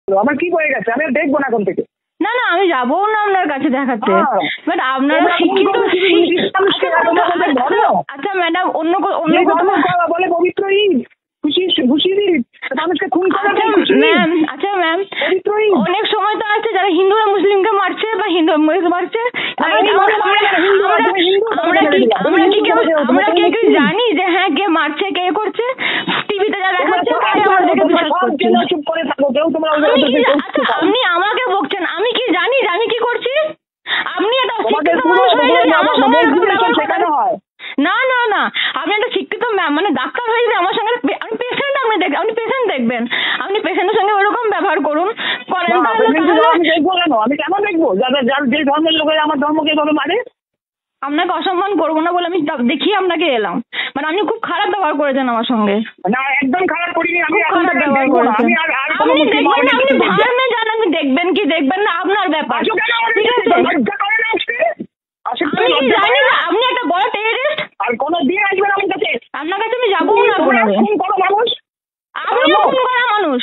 আমার কি হয়ে গেছে? আমি আর দেখবো না এখন থেকে। না না আমি যাবো না আপনার কাছে দেখাতে, বাট আপনারা তোমরা শিক্ষিত। কোন ইসলামকে তোমাদের ধর্ম? আচ্ছা ম্যাডাম অন্য যে ধর্ম কথা বলে পবিত্র ঈদ, খুশি ঈদ, মানুষকে খুন করে আচ্ছা দেয় খুশি ঈদ। ম্যাম, আচ্ছা ম্যাম, পবিত্র ঈদ। অনেক সময় তো আছে যারা হিন্দুরা মুসলিমকে মারছে বা হিন্দু মারছে। আমরা কি কেউ জানি যে হ্যাঁ কে মারছে কে করছে? টিভিতে যা দেখাচ্ছে তাই আমাদেরকে বিশ্বাস করছি। চুপ করে থাকো, কেউ তোমরা আচ্ছা আপনি আমাকে বকছেন, আমি কি জানি যে আমি কি করছি? আপনি একটা শিক্ষিত মানুষ হয়ে যদি আমার সঙ্গে এরকম ব্যবহার করেন। না না না, আপনি একটা শিক্ষিত মানে ডাক্তার হয়ে যদি আমার সঙ্গে, আমি পেশেন্ট, আপনি পেশেন্ট দেখবেন, আপনি পেশেন্টের সঙ্গে ওরকম ব্যবহার করেন তাহলে আমি দেখবো কেন? আমি কেন দেখবো? যার যে ধর্মের লোকেরা আমার ধর্মকে এভাবে মারে। আপনাকে অসম্মান করবো না বলে আমি দেখিয়ে আপনাকে এলাম, মানে আপনি খুব খারাপ ব্যবহার করেছেন আমার সঙ্গে। না একদম খারাপ করিনি আমি। খারাপ ব্যবহার করেছেন। আপনি দেখবেন না, আপনি ধর্মে যান, আপনি দেখবেন কি দেখবেন না আপনার ব্যাপার, ঠিক আছে? আমি কি জানি না আপনি একটা বড় টেররিস্ট। আর কোনো দিন আসবেন আমার কাছে? আপনার কাছে আমি যাবো না কোনোদিন। খুন করো মানুষ, আপনিও খুন করা মানুষ।